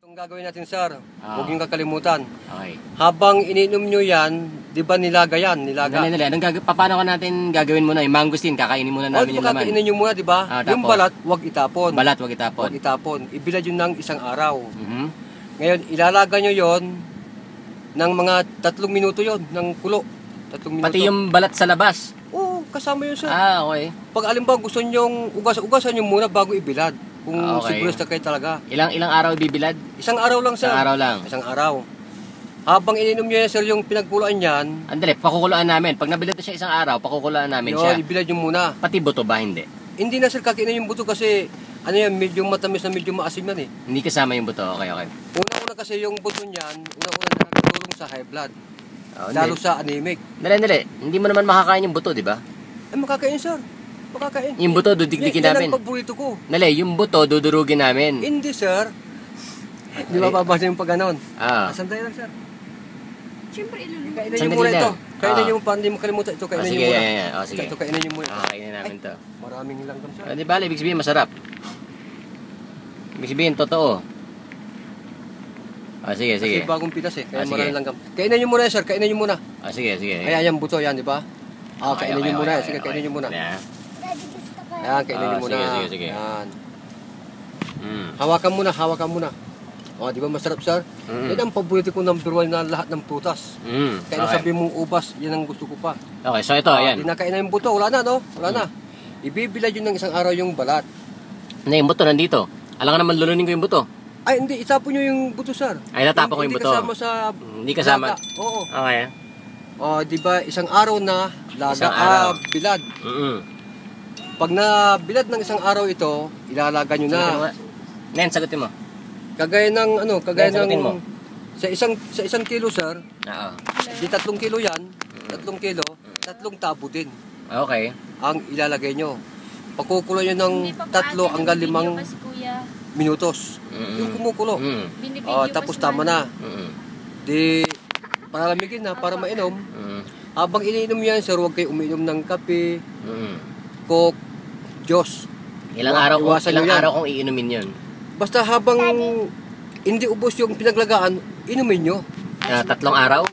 Itong gagawin natin, sir, huwag niyong kakalimutan. Okay. Habang iniinom nyo yan, di ba nilaga yan? Nilaga. Dali. Paano ka natin gagawin muna? Yung mangosteen, kakainin muna namin yung laman. Kakainin nyo muna, di ba? Yung Tapos? balat, huwag itapon. Balat, wag itapon. Huwag itapon. Ibilad yun ng isang araw. Mhm. Ngayon, ilalaga nyo yon ng mga 3 minuto yon ng kulo. 3 minuto. Pati yung balat sa labas. Oo, kasama yun, sir. Okay. Pag alimbawa gusto nyong ugasan nyo muna bago ibilad. Kung Okay. siguro na kayo talaga. Ilang araw bibilad? Isang araw lang, sir. Isang araw lang. Isang araw. Habang ininom nyo yan, sir, yung pinagkuluan yan, Andali, pakukuluan namin. Pag nabilad na siya isang araw, pakukuluan namin siya. ibilad nyo muna. Pati buto ba? Hindi. Hindi na, sir, kakainin yung buto kasi, ano yan, medyo matamis na medyo maasim yan eh. Hindi kasama yung buto. Okay. Una-una kasi yung buto niyan, una-una na nagtulong sa high blood. Lalo sa anemic. Dali. Hindi mo naman makakain yung buto, di ba? Eh, makakain, sir. Makakain. Yung buto, dudikdikin namin. Yan ang paborito ko. Dali, yung buto, dudurugin namin. Hindi, sir. Di ba babasa yung pag ganon? Sandali lang, sir. Siyempre, iluluto. Kainin nyo Sandali muna lang. ito. Kainin nyo, para hindi mo kalimutan ito. Kainin nyo Sige, muna. yan. Sige. Ito, kainin nyo muna. Kainin namin to. Maraming langgam, sir. Di ba, ibig sabihin masarap. Ibig sabihin, totoo. Sige. Kasi bagong pitas eh. Kaya Sige. maraming langgam. Kainin nyo muna, sir. Kainin nyo muna. Sige. Kaya yan, buto yan, di ba? Kainin nyo muna. Sige, kainin nyo muna. Daddy, gusto ko. Yan, kainin nyo muna. Sige. Yan. Hawakan muna. Di ba masarap, sir? Yan ang paborito ko number 1 na lahat ng prutas. Kaya Okay. sabi mong ubas, yan ang gusto ko pa. Okay, so ito, ayan. Dinakain na yung buto, wala na, no? Wala na. Ibibilad yun ng isang araw yung balat. Yung buto nandito. Alam ka naman, lulunin ko yung buto. Ay, hindi, itapon nyo yung buto, sir. Ay, natapon ko yung buto. Hindi kasama sa... Hindi kasama. laga. Oo. Okay. Di ba, isang araw na laga, Isang araw. bilad. Pag nabilad ng isang araw ito, ilalaga nyo na. Nen, sagutin mo. Kagaya ng, Sagutin mo. sa isang kilo, sir, Oo. di 3 kilo yan, 3 kilo, 3 tabo din Okay. ang ilalagay nyo. Pagkukulo nyo ng Hindi pa 3 paano, hanggang binibidyo 5 pa si Kuya. minutos. Yung kumukulo. Binibidyo pa Tapos si tama Manny. na. Di, palamigin na, para mainom. Habang iniinom yan, sir, huwag kayo umiinom ng kape, coke, Diyos. Ilang Iwasan nyo yan. araw kong iinumin yun? Basta habang hindi ubos yung pinaglagaan, inumin nyo. 3 araw?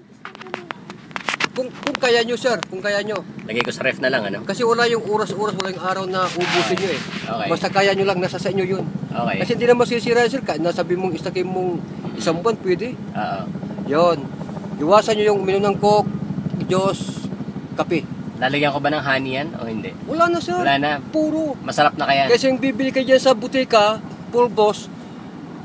Kung kaya nyo, sir, kung kaya nyo. Lagay ko sa ref na lang, ano? Kasi wala yung oras-oras, wala yung araw na ubusin nyo eh. Okay. Basta kaya nyo lang, nasa sa inyo yun. Okay. Kasi hindi na masisira, sir. Kahit nasabi mong istakin mong 1 buwan, pwede. Oo. Yun. Iwasan nyo yung uminom ng coke, Diyos, kape. Lalagyan ko ba ng honey yan o hindi? Wala na, sir. Wala na. Puro. Masarap na kaya? Kasi yung bibili ka dyan sa butika, pulbos,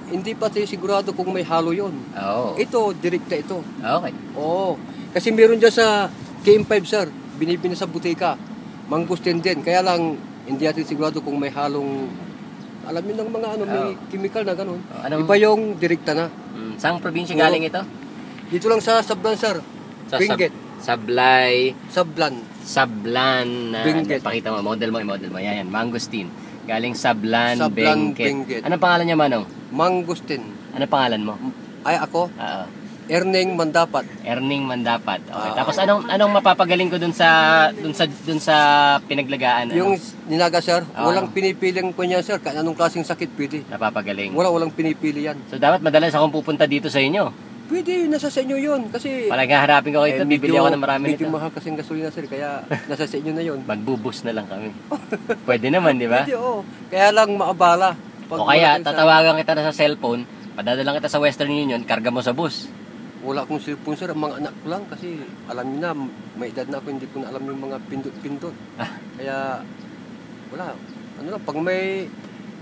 hindi pati sigurado kung may halo yun. Oo. Ito, direkta ito. Okay. Oo. Kasi meron dyan sa KM5, sir. Binibili sa butika. Mangustin din. Kaya lang, hindi natin sigurado kung may halong, alam yun ng mga may chemical na ganun. Iba yung direkta na. Saang probinsya galing ito? Dito lang sa Sablan, sir. Benguet. Sablay. Sablan. Benguet. Pakita mo, model mo. Yan, mangosteen. Galing Sablan, Sablan, Benguet. Benguet. Anong pangalan niya, Manong? Mangustin. Ano pangalan mo? Ay, ako? Oo. Erning Mandapat. Erning Mandapat. Okay. Tapos anong mapapagaling ko dun sa pinaglagaan? Yung nilaga, sir, Oo. walang pinipiling po niya, sir. Kahit anong klaseng sakit, pwede. Napapagaling. Walang pinipili yan. So dapat madalas akong pupunta dito sa inyo. Pwede, nasa sa inyo yun. Kasi, Palagi harapin ko kayo ito, bibili ako ng marami medyo nito. mahal kasing gasolina, sir. Kaya, nasa sa inyo na yun. Magbubus na lang kami. Pwede naman, di ba? Pwede, oo. Kaya lang maabala. Pag O kaya, wala kayo tatawagan kita na sa cellphone, padadalang kita sa Western Union, karga mo sa bus. Wala akong cellphone, sir. Ang mga anak ko lang. Kasi, alam niyo na, may edad na ako. Hindi ko na alam yung mga pindot-pindot. Kaya, wala. Ano lang,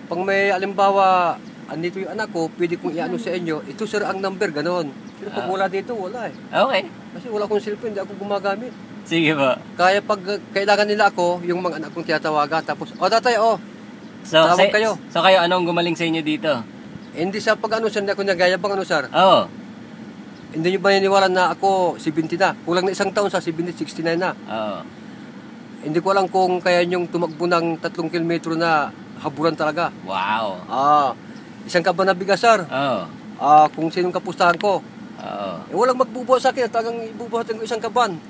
pag may alimbawa, andito yung anak ko, pwede kong iano sa inyo. Ito, sir, ang number, ganon. Pero pag wala dito, wala eh. Okay. Kasi wala akong cellphone, hindi ako gumagamit. Sige po. Kaya pag kailangan nila ako, yung mga anak kong tinatawagan. Tapos, tatay, So, tawag kayo. So kayo, anong gumaling sa inyo dito? Hindi sa pag sir, hindi ako nagayabang sir. Oo. Hindi nyo ba naniniwala na ako 70 na? Kulang na isang taon sa 70, 69 na. Oo. Hindi ko alam kung kaya nyong tumakbo ng 3 kilometro na habulan talaga. Wow. Isang kaban na bigas, sir. Oo. Kung sinong kapustahan ko. Oo. Walang magbubuhat sa akin. Talagang ibubuhatan ko isang kaban.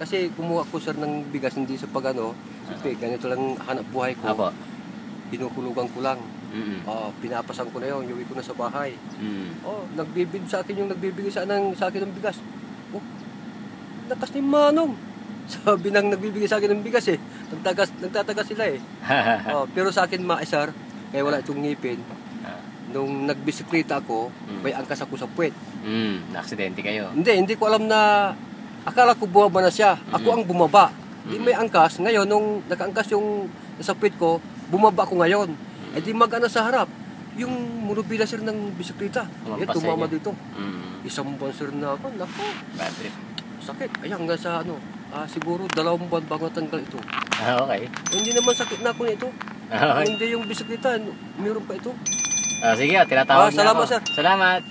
Kasi kumuha ko, sir, ng bigas, hindi sa pagano. Siyempre, ganito lang hanap buhay ko. Apo. Pinukulugan ko lang. Pinapasan ko na yun, uwi ko na sa bahay. Mm. Nagbibid sa akin yung nagbibigay sa akin ng bigas. Lakas ni Manong. Sabi nang nagbibigay sa akin ng bigas eh. Nagtatagas sila eh. Pero sa akin maisar, kaya wala itong ngipin. Nung nagbisikleta ako, may angkas ako sa puwet. Na-aksidente kayo. Hindi ko alam na, akala ko bumaba na siya. Ako ang bumaba. Di may angkas. Ngayon, nung nakaangkas yung sa puwet ko, bumaba ako ngayon. Di mag-ana sa harap. Yung monobila sir ng bisikleta. Tumampas Tumama sa inyo. dito. Mm. Isang buwan sir na ako. Naku, Bad trip. sakit. Ay, hanggang sa siguro 2 buwan bago natanggal ito. Okay. Hindi naman sakit na ako nito. Okay. Hindi yung bisikleta, meron pa ito. Sige, tinatawag na Salamat, ako. sir. Salamat.